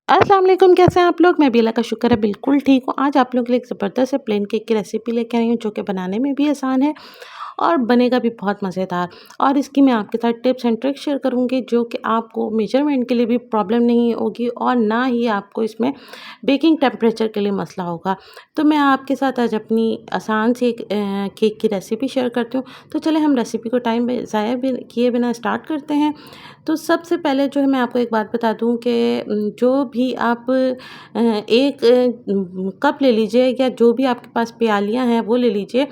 अस्सलाम वालेकुम, कैसे हैं आप लोग। मैं भी अल्लाह का शुक्र है बिल्कुल ठीक हूँ। आज आप लोगों के लिए एक ज़बरदस्त से प्लेन केक की रेसिपी लेके आई हूँ जो कि बनाने में भी आसान है और बनेगा भी बहुत मज़ेदार। और इसकी मैं आपके साथ टिप्स एंड ट्रिक्स शेयर करूँगी जो कि आपको मेजरमेंट के लिए भी प्रॉब्लम नहीं होगी और ना ही आपको इसमें बेकिंग टेम्परेचर के लिए मसला होगा। तो मैं आपके साथ आज अपनी आसान सी एक केक की रेसिपी शेयर करती हूँ। तो चले हम रेसिपी को टाइम ज़ाया किए बिना स्टार्ट करते हैं। तो सबसे पहले जो है मैं आपको एक बात बता दूँ कि जो भी आप एक कप ले लीजिए या जो भी आपके पास प्यालियाँ हैं वो ले लीजिए।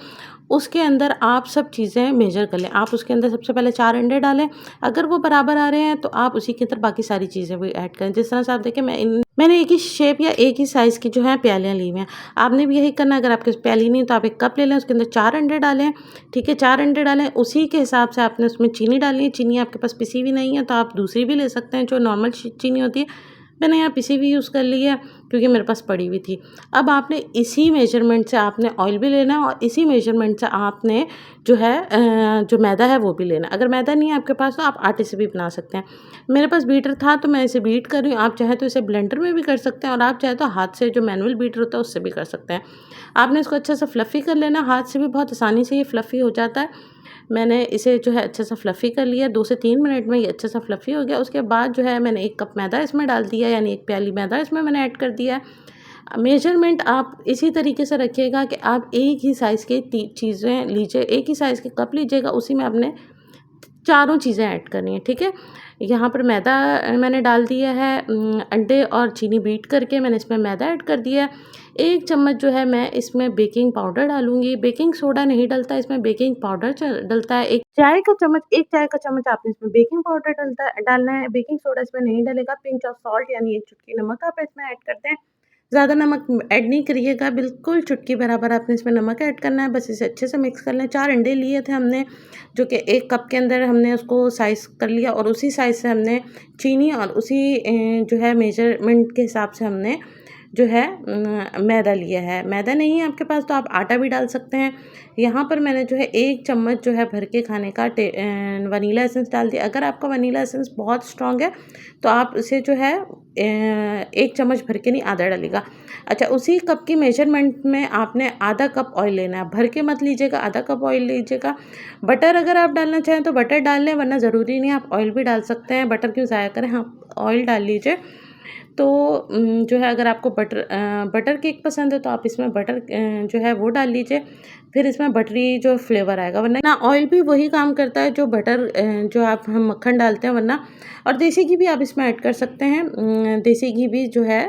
उसके अंदर आप सब चीज़ें मेजर कर लें। आप उसके अंदर सबसे पहले 4 अंडे डालें। अगर वो बराबर आ रहे हैं तो आप उसी के अंदर बाकी सारी चीज़ें भी ऐड करें। जिस तरह से आप देखें मैंने एक ही शेप या एक ही साइज़ की जो है प्यालियाँ ली हुई हैं। आपने भी यही करना है। अगर आपके पास प्याली नहीं है तो आप एक कप ले लें, उसके अंदर 4 अंडे डालें। ठीक है, 4 अंडे डालें। उसी के हिसाब से आपने उसमें चीनी डालनी है। चीनी आपके पास पिसी हुई नहीं है तो आप दूसरी भी ले सकते हैं जो नॉर्मल चीनी होती है। मैंने यहाँ पिसी हुई यूज़ कर ली है क्योंकि मेरे पास पड़ी हुई थी। अब आपने इसी मेजरमेंट से आपने ऑयल भी लेना है और इसी मेजरमेंट से आपने जो है जो मैदा है वो भी लेना है। अगर मैदा नहीं है आपके पास तो आप आटे से भी बना सकते हैं। मेरे पास बीटर था तो मैं इसे बीट कर रही हूँ। आप चाहे तो इसे ब्लेंडर में भी कर सकते हैं और आप चाहे तो हाथ से जो मैनुअल बीटर होता है उससे भी कर सकते हैं। आपने इसको अच्छे से फ्लफ़ी कर लेना। हाथ से भी बहुत आसानी से ये फ्लफ़ी हो जाता है। मैंने इसे जो है अच्छे से फ्लफ़ी कर लिया। 2 से 3 मिनट में ये अच्छे से फ्लफ़ी हो गया। उसके बाद जो है मैंने 1 कप मैदा इसमें डाल दिया, यानी 1 प्याली मैदा इसमें मैंने ऐड कर दिया है। मेजरमेंट आप इसी तरीके से रखिएगा कि आप एक ही साइज़ की चीज़ें लीजिए, एक ही साइज़ के कप लीजिएगा, उसी में आपने चारों चीज़ें ऐड करनी है, ठीक है। यहाँ पर मैदा मैंने डाल दिया है। अंडे और चीनी बीट करके मैंने इसमें मैदा ऐड कर दिया है। 1 चम्मच जो है मैं इसमें बेकिंग पाउडर डालूँगी। बेकिंग सोडा नहीं डलता, इसमें बेकिंग पाउडर डलता है। 1 चाय का चम्मच आपने इसमें बेकिंग पाउडर डालना है। बेकिंग सोडा इसमें नहीं डलेगा। पिंच ऑफ सॉल्ट यानी 1 चुटकी नमक आप इसमें ऐड कर दें। ज़्यादा नमक ऐड नहीं करिएगा, बिल्कुल चुटकी बराबर आपने इसमें नमक ऐड करना है। बस इसे अच्छे से मिक्स कर लें। 4 अंडे लिए थे हमने, जो कि 1 कप के अंदर हमने उसको साइज़ कर लिया और उसी साइज़ से हमने चीनी और उसी जो है मेजरमेंट के हिसाब से हमने जो है मैदा लिया है। मैदा नहीं है आपके पास तो आप आटा भी डाल सकते हैं। यहाँ पर मैंने जो है 1 चम्मच जो है भर के खाने का वनीला एसेंस डाल दिया। अगर आपका वनीला एसेंस बहुत स्ट्रॉन्ग है तो आप इसे जो है 1 चम्मच भर के नहीं आधा डालिएगा। अच्छा, उसी कप की मेजरमेंट में आपने आधा कप ऑयल लेना है। भर के मत लीजिएगा, आधा कप ऑयल लीजिएगा। बटर अगर आप डालना चाहें तो बटर डाल लें, वरना ज़रूरी नहीं है, आप ऑयल भी डाल सकते हैं। बटर क्यों ज़ाया करें, हाँ, ऑयल डाल लीजिए। तो जो है अगर आपको बटर केक पसंद है तो आप इसमें बटर जो है वो डाल लीजिए। फिर इसमें बटरी जो फ्लेवर आएगा, वरना ना ऑयल भी वही काम करता है जो बटर जो हम मक्खन डालते हैं, वरना। और देसी घी भी आप इसमें ऐड कर सकते हैं। देसी घी भी जो है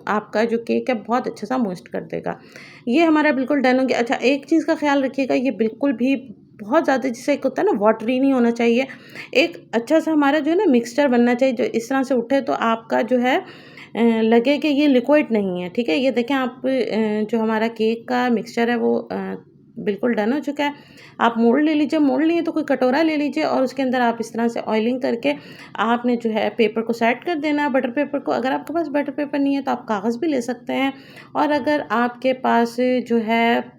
आपका जो केक है बहुत अच्छा सा मॉइस्ट कर देगा। ये हमारा बिल्कुल डन हो गया। अच्छा, एक चीज़ का ख्याल रखिएगा, ये बिल्कुल भी बहुत ज़्यादा जिसे एक होता है ना वाटरी नहीं होना चाहिए। एक अच्छा सा हमारा जो है ना मिक्सचर बनना चाहिए जो इस तरह से उठे तो आपका जो है लगे कि ये लिक्विड नहीं है, ठीक है। ये देखें आप जो हमारा केक का मिक्सचर है वो बिल्कुल डन हो चुका है। आप मोल्ड ले लीजिए, मोल्ड नहीं है तो कोई कटोरा ले लीजिए और उसके अंदर आप इस तरह से ऑयलिंग करके आपने जो है पेपर को सेट कर देना है, बटर पेपर को। अगर आपके पास बटर पेपर नहीं है तो आप कागज़ भी ले सकते हैं। और अगर आपके पास जो है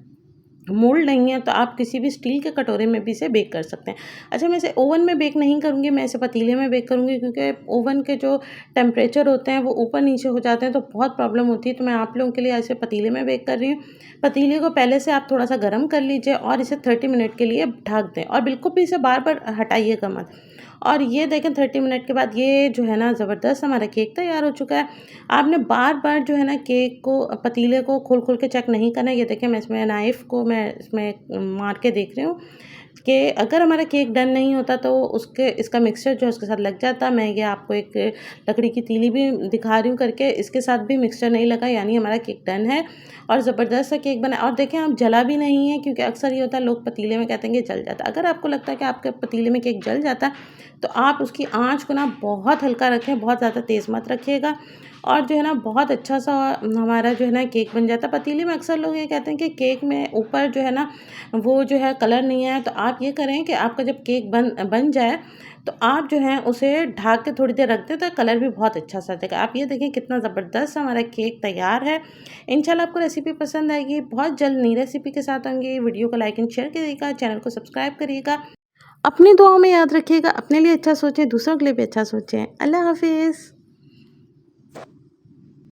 मोल्ड नहीं है तो आप किसी भी स्टील के कटोरे में भी इसे बेक कर सकते हैं। अच्छा, मैं इसे ओवन में बेक नहीं करूँगी, मैं इसे पतीले में बेक करूँगी क्योंकि ओवन के जो टेम्परेचर होते हैं वो ऊपर नीचे हो जाते हैं तो बहुत प्रॉब्लम होती है। तो मैं आप लोगों के लिए ऐसे पतीले में बेक कर रही हूँ। पतीले को पहले से आप थोड़ा सा गर्म कर लीजिए और इसे 30 मिनट के लिए ढक दें और बिल्कुल भी इसे बार बार हटाइएगा मत। और ये देखें 30 मिनट के बाद ये जो है ना ज़बरदस्त हमारा केक तैयार हो चुका है। आपने बार-बार जो है ना केक को पतीले को खोल-खोल के चेक नहीं करना है। ये देखिए मैं इसमें नाइफ़ को मैं इसमें मार के देख रही हूँ कि अगर हमारा केक डन नहीं होता तो उसके इसका मिक्सचर जो है उसके साथ लग जाता। मैं ये आपको एक लकड़ी की तीली भी दिखा रही हूँ करके, इसके साथ भी मिक्सचर नहीं लगा, यानी हमारा केक डन है और ज़बरदस्त सा केक बना। और देखें आप जला भी नहीं है क्योंकि अक्सर ये होता है लोग पतीले में कहते हैं कि जल जाता है। अगर आपको लगता है कि आपके पतीले में केक जल जाता है तो आप उसकी आँच को ना बहुत हल्का रखें, बहुत ज़्यादा तेज़ मत रखिएगा और जो है ना बहुत अच्छा सा हमारा जो है ना केक बन जाता है। पतीले में अक्सर लोग ये कहते हैं कि केक में ऊपर जो है ना वो जो है कलर नहीं है, तो आप ये करें कि आपका जब केक बन जाए तो आप जो है उसे ढक के थोड़ी देर रख दें तो कलर भी बहुत अच्छा सा देगा। आप ये देखें कितना ज़बरदस्त हमारा केक तैयार है। इंशाल्लाह आपको रेसिपी पसंद आएगी। बहुत जल्द नई रेसिपी के साथ आऊँगी। वीडियो को लाइक एंड शेयर करिएगा, चैनल को सब्सक्राइब करिएगा। अपनी दुआओं में याद रखिएगा, अपने लिए अच्छा सोचें, दूसरों के लिए भी अच्छा सोचें। अल्लाह हाफ़िज़।